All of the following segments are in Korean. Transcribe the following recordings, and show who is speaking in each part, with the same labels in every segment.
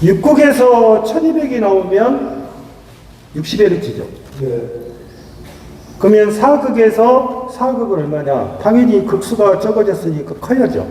Speaker 1: 6극에서 1200이 나오면 60Hz죠.
Speaker 2: 네.
Speaker 1: 그러면 4극은 얼마냐? 당연히 극수가 적어졌으니까 커야죠.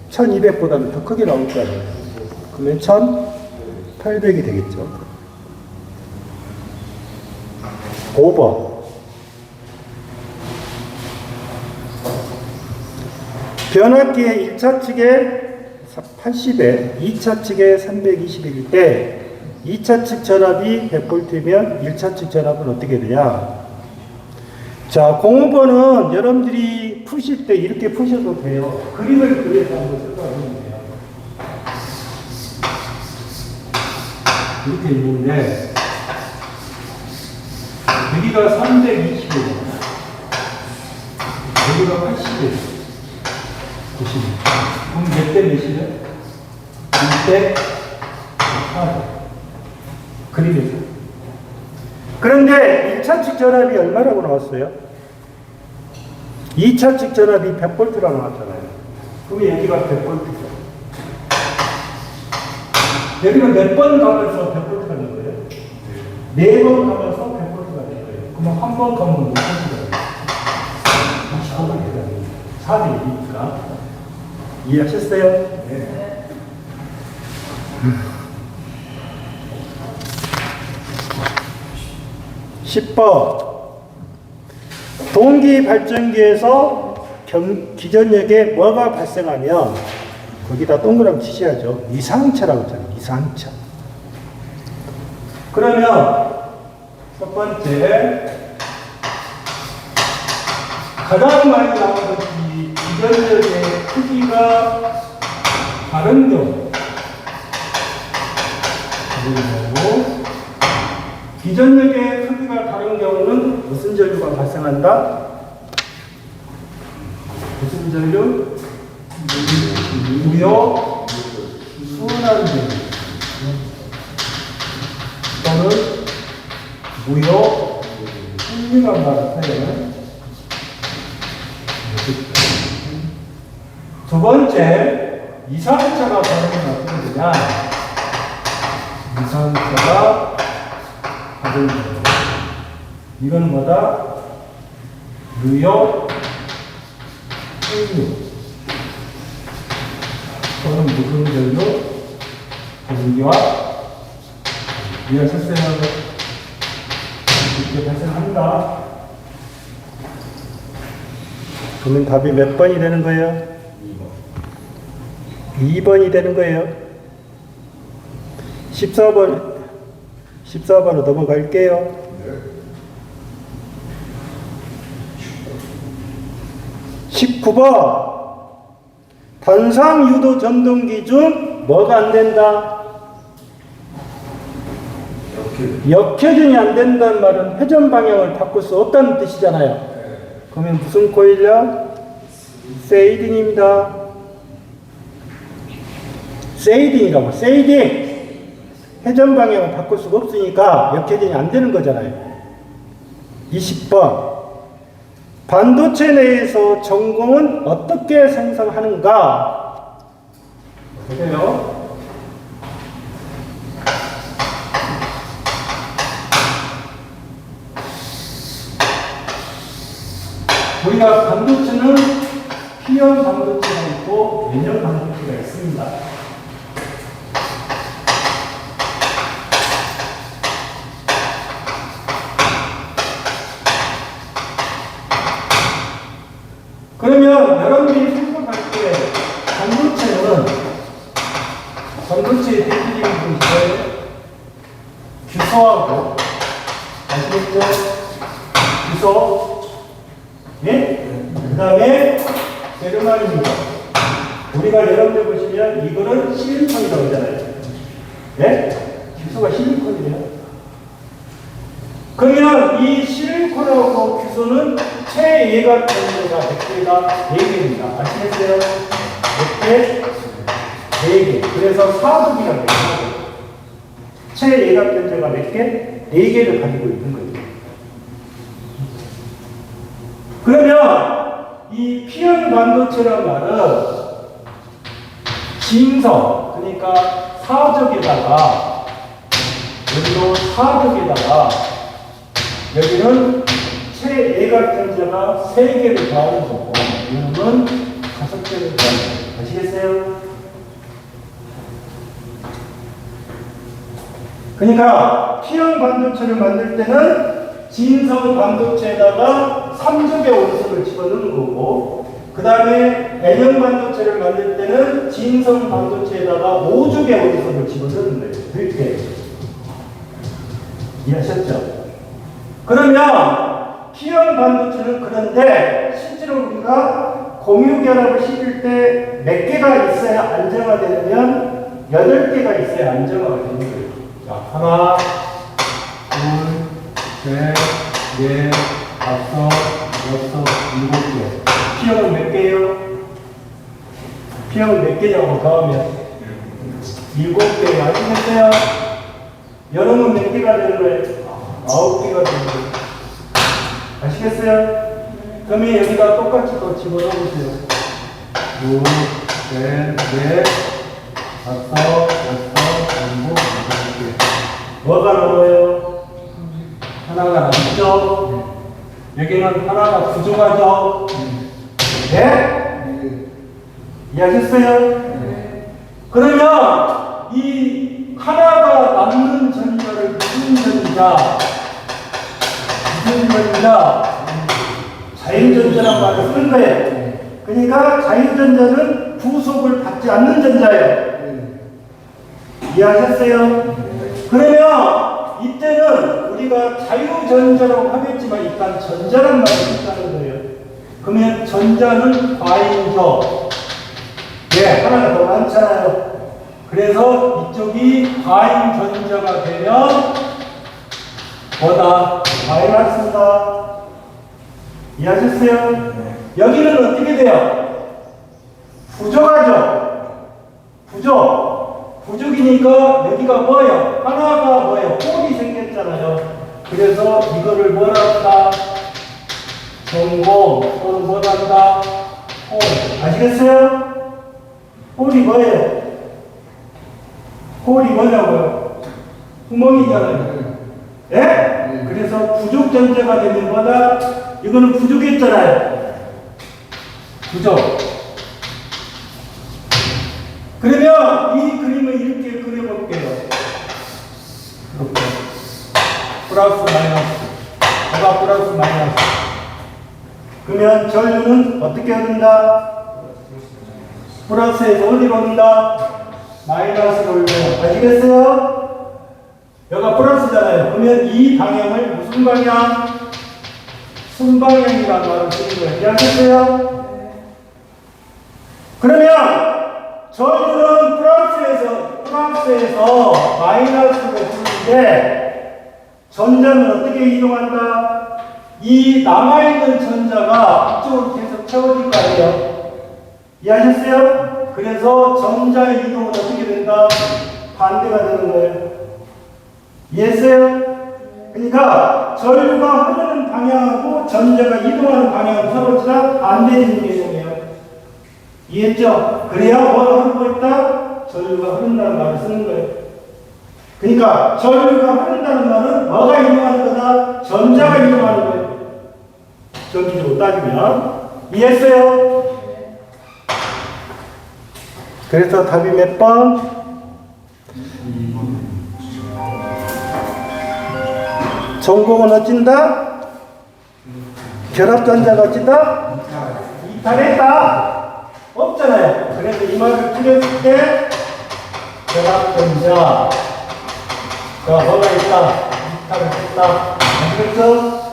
Speaker 1: 1200보다는 더 크게 나올 거 아니에요. 그러면 1800이 되겠죠. 5번. 변압기의 1차 측에 80에 2차 측에 320일 때 2차 측 전압이 100V면 1차 측 전압은 어떻게 되냐? 자, 05번은 여러분들이 푸실 때 이렇게 푸셔도 돼요. 그림을 그려서 한번 생각하면 돼요. 이렇게 있는데 여기가 320이에요. 여기가 80이에요. 90. 그럼 몇 대 몇이죠? 1대 4. 그림에서. 그런데 1차 측 전압이 얼마라고 나왔어요? 2차 측 전압이 100V라고 나왔잖아요. 그러면 여기가 100V죠. 여기는 몇 번 가면서 100V가 된 거예요? 4번 가면서 100V가 된 거예요. 그러면 한 번 가면 몇 V가 돼요? 25V가 됩니다. 4대 2니까. 이해하셨어요? 네. 10번. 동기 발전기에서 기전력에 뭐가 발생하면 거기다 동그라미 치셔야죠. 이상차라고 했잖아요. 이상차. 그러면 첫 번째 가장 많이 나오는 기전력의 크기가 다른 경우 기전력의 크기가 다른 경우는 무슨 전류가 발생한다? 무슨 전류? 무효 순환 전류 또는 무효 순리관 같아요. 두 번째, 이산차가 반응이 어떻게 되냐? 이산차가 반응이 되냐? 이건 뭐다? 무효 순류 또는 무슨 전류? 공기와 이해하셨어요? 이렇게 발생합니다. 그러면 답이 몇 번이 되는 거예요? 2번이 되는 거예요. 14번으로 넘어갈게요. 19번. 단상 유도 전동기 중 뭐가 안 된다? 역회전이 안 된다는 말은 회전 방향을 바꿀 수 없다는 뜻이잖아요. 그러면 무슨 코일이야? 세이딩입니다. 세이딩이라고. 세이딩. 회전 방향을 바꿀 수가 없으니까 역회전이 안 되는 거잖아요. 20번. 반도체 내에서 전공은 어떻게 생성하는가? 보세요. 우리가 반도체는 P형 반도체가 있고 N형 반도체가 있습니다. 그러면 여러분들이 생각할 때 반도체의 대표적인 분들 규소하고 아시겠죠? 규소 예? 그 다음에 게르마늄입니다. 우리가 여러분들 보시면 이거는 실리콘이라고 하잖아요. 예? 규소가 실리콘이에요. 그러면 이 실리콘하고 규소는 최예가 편제가 100개가 4개입니다. 아시겠어요? 100개, 4개. 그래서 4극이라고 해요. 최예가 편제가 몇 개? 4개를 가지고 있는 거예요. 그러면 이 P형 반도체란 말은 진성, 그러니까 사적에다가 여기도 사적에다가 여기는 최애각 전자가 3개를 더하는 거고 이놈은 5개를 더하는 거예요. 아시겠어요? 그러니까 P형 반도체를 만들 때는 진성 반도체에다가 3족의 원석을 집어넣는 거고, 그 다음에 N형 반도체를 만들 때는 진성 반도체에다가 5족의 원석을 집어넣는 거예요. 이렇게. 이해하셨죠? 그러면 P형 반도체는 그런데 실제로 우리가 공유 결합을 시킬 때 몇 개가 있어야 안정화되냐면 8개가 있어야 안정화가 되는 거예요. 자, 하나, 둘, 셋, 넷, 다섯, 여섯, 7개. P형은 몇 개예요? P형은 몇 개냐고 더하면 7개. 아시겠어요? 여름은 몇 개가 되는 거예요? 9개가 되는 거예요. 아시겠어요? 그러면 여기다 똑같이 또 집어넣으세요. 둘, 셋, 넷, 다섯, 여섯, 7, 8개. 뭐가 나와요? 하나가 남죠? 여기는 하나가 부족하죠? 네? 이해하셨어요? 그러면 이 하나가 남는 전자를 무슨 전자? 자유전자라고 말을 쓰는 거예요. 그러니까 자유전자는 부속을 받지 않는 전자예요. 이해하셨어요? 그러면 이때는 우리가 자유전자라고 하겠지만 일단 전자란 말을 쓴다는 거예요. 그러면 전자는 과잉적. 네, 하나가 더 많잖아요. 그래서 이쪽이 과잉 전자가 되면 뭐다? 마이너스다. 이해하셨어요? 여기는 어떻게 돼요? 부족하죠? 부족이니까 여기가 뭐예요? 하나가 뭐예요? 홀이 생겼잖아요. 그래서 이거를 뭐라 한다? 전공 또는 뭐라 한다? 홀. 아시겠어요? 홀이 뭐예요? 홀이 뭐냐고요? 구멍이잖아요. 예? 그래서 부족 전자가 되면 뭐다? 이거는 부족했잖아요. 부족. 그러면 이 그림을 이렇게 그려볼게요. 이렇게. 플러스 마이너스. 뭐가 플러스 마이너스. 그러면 전류는 어떻게 흐른다? 플러스에서 어디로 흐른다? 마이너스로 흘러요. 아시겠어요? 여기가 플러스잖아요. 그러면 이 방향을 무슨 방향? 순방향이라는 말을 쓰는 거예요. 이해하셨어요? 그러면 전류는 플러스에서 마이너스로 흐르는데 전자는 어떻게 이동한다? 이 남아있는 전자가 이쪽으로 계속 채워질 거 아니에요? 이해하셨어요? 그래서 전자의 이동은 어떻게 된다? 반대가 되는 거예요. 이해했어요? 그러니까 전류가 흐르는 방향하고 전자가 이동하는 방향은 서로 다 반대되는 개념이에요. 이해했죠? 그래야 뭐가 흐르고 있다? 전류가 흐른다는 말을 쓰는 거예요. 그러니까 전류가 흐른다는 말은 뭐가 이동하는 거다? 전자가 이동하는 거예요. 전기적으로 따지면. 이해했어요? 그래서 답이 몇 번? 전공은 어찐다? 결합전자가 어찐다? 이탈했다. 없잖아요. 그래서 이 말을 풀렸을 때 결합전자가 뭐가 있다? 이탈을 했다. 아시겠죠?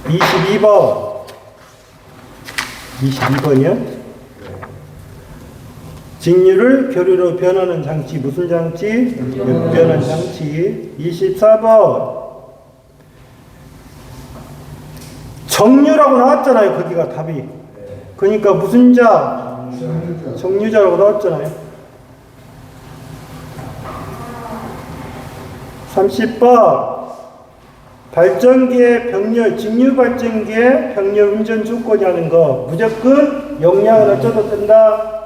Speaker 1: (22번) 22번이요? 직류를 교류로 변하는 장치, 무슨 장치? 역변환 장치. 24번. 정류라고 나왔잖아요, 거기가 답이. 그러니까 무슨 자? 정류자라고 나왔잖아요. 30번. 발전기의 병렬, 직류 발전기의 병렬 운전 주권이라는 거 무조건 용량은 어쩌도 된다.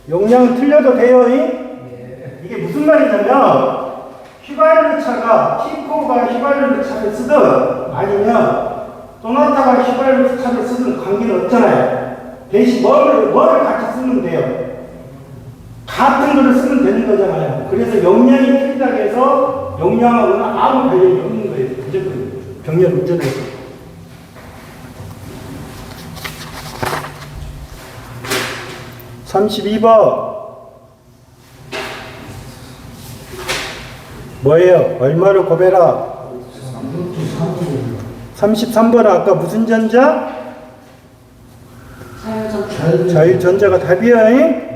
Speaker 1: 용량은 틀려도 돼요. 이게 무슨 말이냐면 휘발유 차가 킹코가 휘발유 차를 쓰든 아니면 소나타가 휘발유 차를 쓰든 관계는 없잖아요. 대신 뭐를 같이 쓰면 돼요. 같은 거를 쓰면 되는 거잖아요. 그래서 용량이 틀리다고 해서 용량하고는 아무 관련이 없는 거예요. 무조건 병렬 운전에서. (32번) 뭐예요? 얼마를 곱해라? 33번은 아까 무슨 전자? 자유전자가 답이야.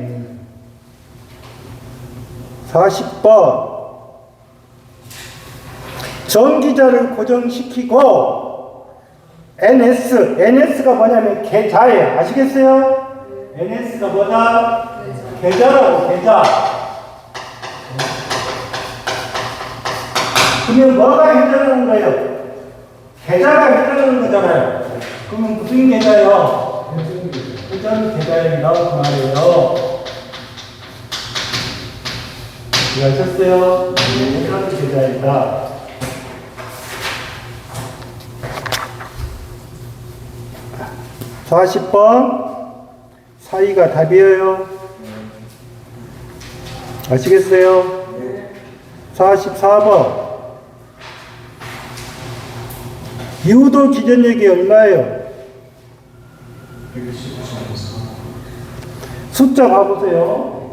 Speaker 1: 40번 전기자를 고정시키고 NS가 뭐냐면 계자예요. 아시겠어요? NS가 뭐다? 계자라고, 계자. 그러면 뭐가 해자라는 거예요? 계자가 해자라는 거잖아요. 그러면 무슨 계자예요? 회전 계자입니다. 그 말이에요. 이해하셨어요? 회전 계자입니다. (40번) 사이가 답이에요. 아시겠어요? 44번 유도 기전력이 얼마예요? 숫자 봐보세요.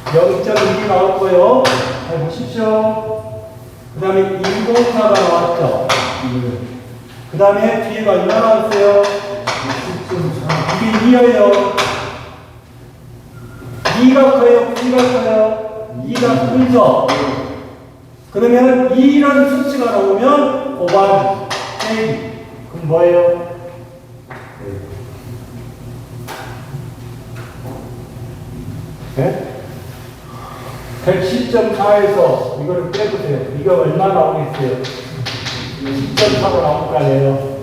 Speaker 1: 0.1이 나왔고요. 잘 보십시오. 그 다음에 104가 나왔죠. 그 다음에 뒤에가 얼마 나왔어요? 이게 2예요. 2가 커요? 9가 커요? 2가 크죠? 그러면 이런 수치가 나오면 곱하기, 빼기. 그럼 뭐예요? 네? 110.4에서 이거를 빼보세요. 이거 얼마 나오겠어요? 10.4로 나올 거 아니에요?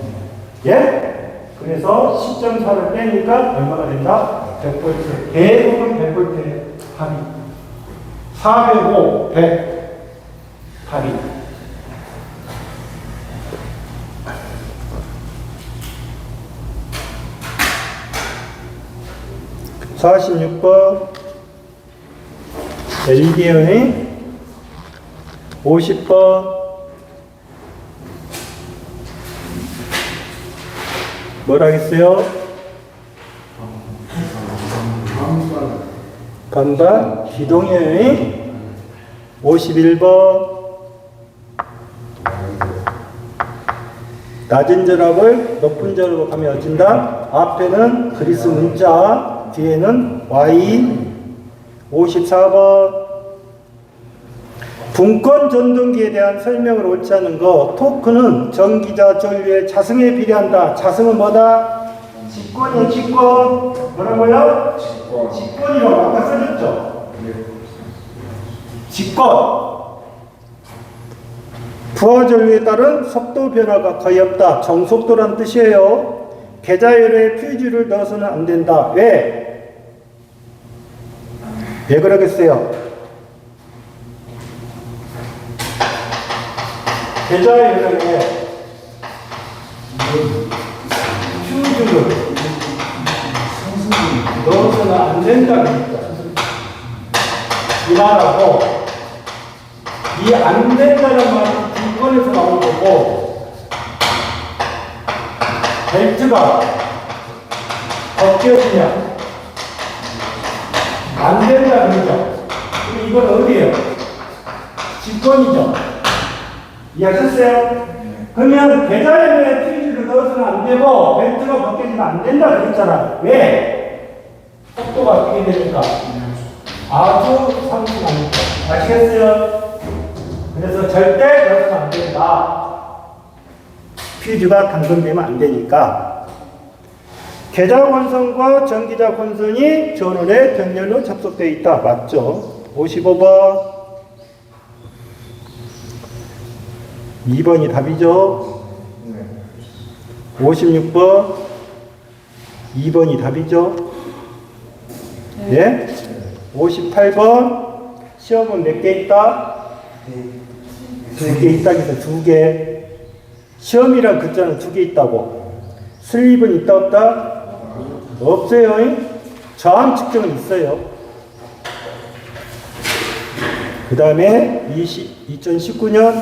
Speaker 1: 예? 그래서 10.4를 빼니까 얼마가 된다? 100V. 대부분 100V예요. 합이. 405, 100. 합이. (46번) LED의 50번 뭐라겠어요? 반반 기동의 51번 낮은 전압을 높은 전압으로 가면 어진다. 앞에는 그리스 문자, 뒤에는 Y. 54번 분권 전동기에 대한 설명을 옳지 않은 거. 토크는 전기자 전류의 자승에 비례한다. 자승은 뭐다? 직권이에요. 직권. 뭐라고요? 직권이라고 아까 써줬죠? 직권. 부하 전류에 따른 속도 변화가 거의 없다. 정속도란 뜻이에요. 계자열에 퓨즈를 넣어서는 안 된다. 왜? 왜 그러겠어요? 계자열에 퓨즈를 넣어서는 안 된다고 했다. 이 말하고 이 안 된다는 말이 뒷권에서 나온 거고 벨트가 벗겨지냐 안 된다 그러죠. 그럼 이건 어디예요? 직권이죠. 이해하셨어요? 그러면 계자열에 퓨즈를 넣어서는 안 되고 벨트가 벗겨지면 안 된다 그랬잖아. 왜? 속도가 어떻게 되니까? 아주 상승하니까. 아시겠어요? 그래서 절대 넣어서는 안 된다. 퓨즈가 당근되면 안 되니까. 계자 권선과 전기자 권선이 전원의 병렬로 접속되어 있다. 맞죠? 55번 2번이 답이죠. 56번 2번이 답이죠. 예? 58번 시험은 몇 개 있다? 2개 있다 해서 2개. 시험이란 글자는 2개 있다고. 슬립은 있다 없다? 없어요. 저항 측정은 있어요. 그 다음에 2019년